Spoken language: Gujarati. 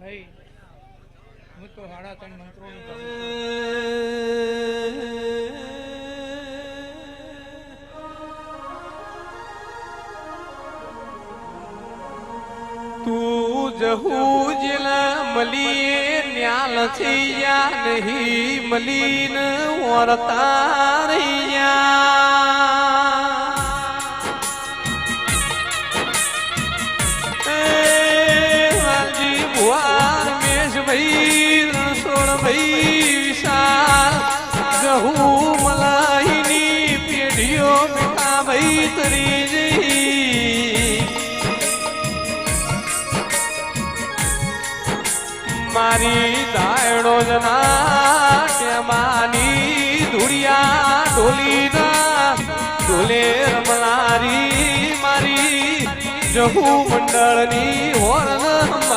ભાઈ હું તો 3.5 મંત્રોનું તું જહુ જલા મલીએ ન્યાલ થયા નહીં મલીન વરતા રહ્યા વાલજી ભુવા રમેશ ભાઈ રણછોડ ભાઈ વિશાલ જહુ મલાઈની પેઢીઓ બેટા ભાઈ તરી જઈ મારી દાયડો જના ટેમાની ધુડિયા ઢોલીના ઢોલે રમનારી મારી જહુ મંડળની હોરણ